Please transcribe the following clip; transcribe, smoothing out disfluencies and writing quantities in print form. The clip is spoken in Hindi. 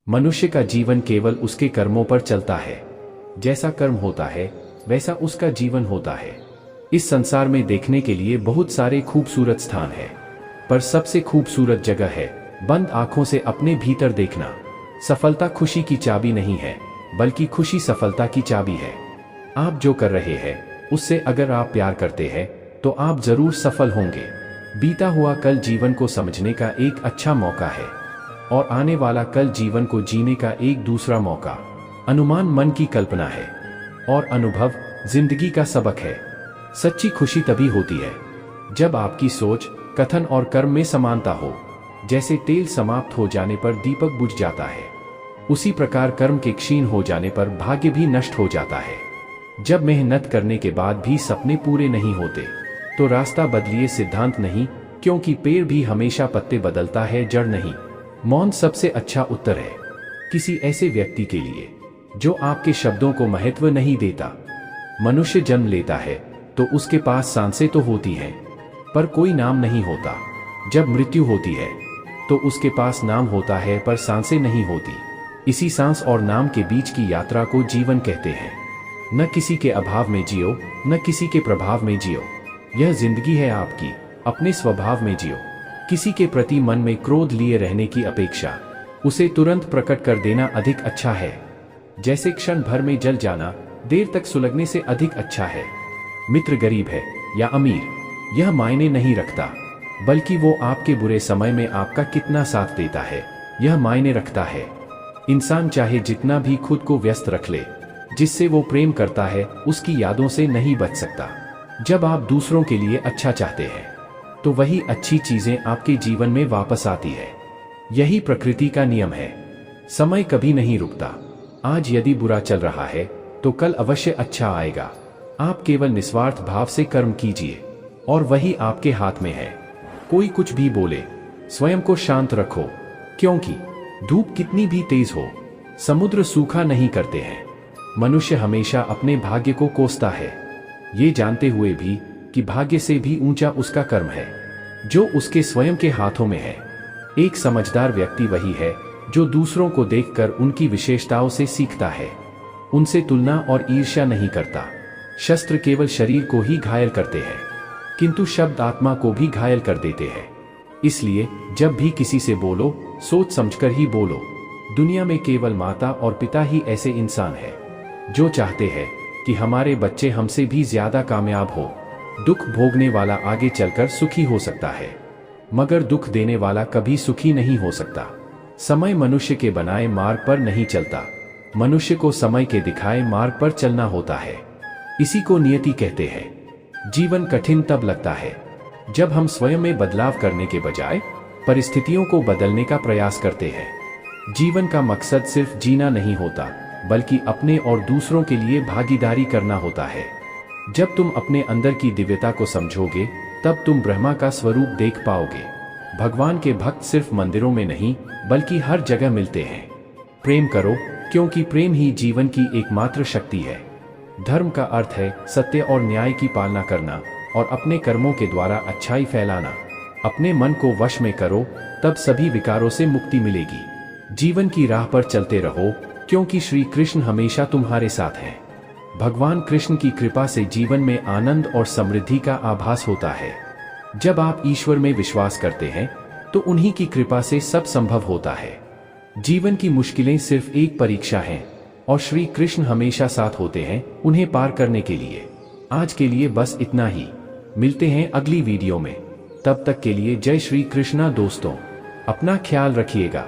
मनुष्य का जीवन केवल उसके कर्मों पर चलता है। जैसा कर्म होता है वैसा उसका जीवन होता है। इस संसार में देखने के लिए बहुत सारे खूबसूरत स्थान हैं, पर सबसे खूबसूरत जगह है बंद आंखों से अपने भीतर देखना। सफलता खुशी की चाबी नहीं है, बल्कि खुशी सफलता की चाबी है। आप जो कर रहे हैं उससे अगर आप प्यार करते हैं तो आप जरूर सफल होंगे। बीता हुआ कल जीवन को समझने का एक अच्छा मौका है और आने वाला कल जीवन को जीने का एक दूसरा मौका। अनुमान मन की कल्पना है और अनुभव जिंदगी का सबक है। सच्ची खुशी तभी होती है जब आपकी सोच, कथन और कर्म में समानता हो। जैसे तेल समाप्त हो जाने पर दीपक बुझ जाता है, उसी प्रकार कर्म के क्षीण हो जाने पर भाग्य भी नष्ट हो जाता है। जब मेहनत करने के बाद भी सपने पूरे नहीं होते तो रास्ता बदलिए, सिद्धांत नहीं, क्योंकि पेड़ भी हमेशा पत्ते बदलता है, जड़ नहीं। मौन सबसे अच्छा उत्तर है किसी ऐसे व्यक्ति के लिए जो आपके शब्दों को महत्व नहीं देता। मनुष्य जन्म लेता है तो उसके पास सांसें तो होती हैं, पर कोई नाम नहीं होता। जब मृत्यु होती है तो उसके पास नाम होता है, पर सांसें नहीं होती। इसी सांस और नाम के बीच की यात्रा को जीवन कहते हैं। न किसी के अभाव में जियो, न किसी के प्रभाव में जियो। यह जिंदगी है आपकी, अपने स्वभाव में जियो। किसी के प्रति मन में क्रोध लिए रहने की अपेक्षा उसे तुरंत प्रकट कर देना अधिक अच्छा है। जैसे क्षण भर में जल जाना देर तक सुलगने से अधिक अच्छा है। मित्र गरीब है या अमीर, यह मायने नहीं रखता, बल्कि वो आपके बुरे समय में आपका कितना साथ देता है, यह मायने रखता है। इंसान चाहे जितना भी खुद को व्यस्त रख ले, जिससे वो प्रेम करता है उसकी यादों से नहीं बच सकता। जब आप दूसरों के लिए अच्छा चाहते हैं तो वही अच्छी चीजें आपके जीवन में वापस आती है। यही प्रकृति का नियम है। समय कभी नहीं रुकता। आज यदि बुरा चल रहा है तो कल अवश्य अच्छा आएगा। आप केवल निस्वार्थ भाव से कर्म कीजिए और वही आपके हाथ में है। कोई कुछ भी बोले, स्वयं को शांत रखो, क्योंकि धूप कितनी भी तेज हो, समुद्र सूखा नहीं करते हैं। मनुष्य हमेशा अपने भाग्य को कोसता है, ये जानते हुए भी कि भाग्य से भी ऊंचा उसका कर्म है जो उसके स्वयं के हाथों में है। एक समझदार व्यक्ति वही है जो दूसरों को देखकर उनकी विशेषताओं से सीखता है, उनसे तुलना और ईर्ष्या नहीं करता। शस्त्र केवल शरीर को ही घायल करते हैं, किंतु शब्द आत्मा को भी घायल कर देते हैं। इसलिए जब भी किसी से बोलो, सोच समझकर ही बोलो। दुनिया में केवल माता और पिता ही ऐसे इंसान हैं जो चाहते हैं कि हमारे बच्चे हमसे भी ज्यादा कामयाब हो। दुख भोगने वाला आगे चलकर सुखी हो सकता है, मगर दुख देने वाला कभी सुखी नहीं हो सकता। समय मनुष्य के बनाए मार्ग पर नहीं चलता, मनुष्य को समय के दिखाए मार्ग पर चलना होता है। इसी को नियति कहते हैं। जीवन कठिन तब लगता है जब हम स्वयं में बदलाव करने के बजाय परिस्थितियों को बदलने का प्रयास करते हैं। जीवन का मकसद सिर्फ जीना नहीं होता, बल्कि अपने और दूसरों के लिए भागीदारी करना होता है। जब तुम अपने अंदर की दिव्यता को समझोगे, तब तुम ब्रह्मा का स्वरूप देख पाओगे। भगवान के भक्त सिर्फ मंदिरों में नहीं, बल्कि हर जगह मिलते हैं। प्रेम करो, क्योंकि प्रेम ही जीवन की एकमात्र शक्ति है। धर्म का अर्थ है सत्य और न्याय की पालना करना और अपने कर्मों के द्वारा अच्छाई फैलाना। अपने मन को वश में करो, तब सभी विकारों से मुक्ति मिलेगी। जीवन की राह पर चलते रहो, क्योंकि श्री कृष्ण हमेशा तुम्हारे साथ हैं। भगवान कृष्ण की कृपा से जीवन में आनंद और समृद्धि का आभास होता है। जब आप ईश्वर में विश्वास करते हैं तो उन्हीं की कृपा से सब संभव होता है। जीवन की मुश्किलें सिर्फ एक परीक्षा हैं और श्री कृष्ण हमेशा साथ होते हैं उन्हें पार करने के लिए। आज के लिए बस इतना ही। मिलते हैं अगली वीडियो में। तब तक के लिए जय श्री कृष्णा दोस्तों, अपना ख्याल रखिएगा।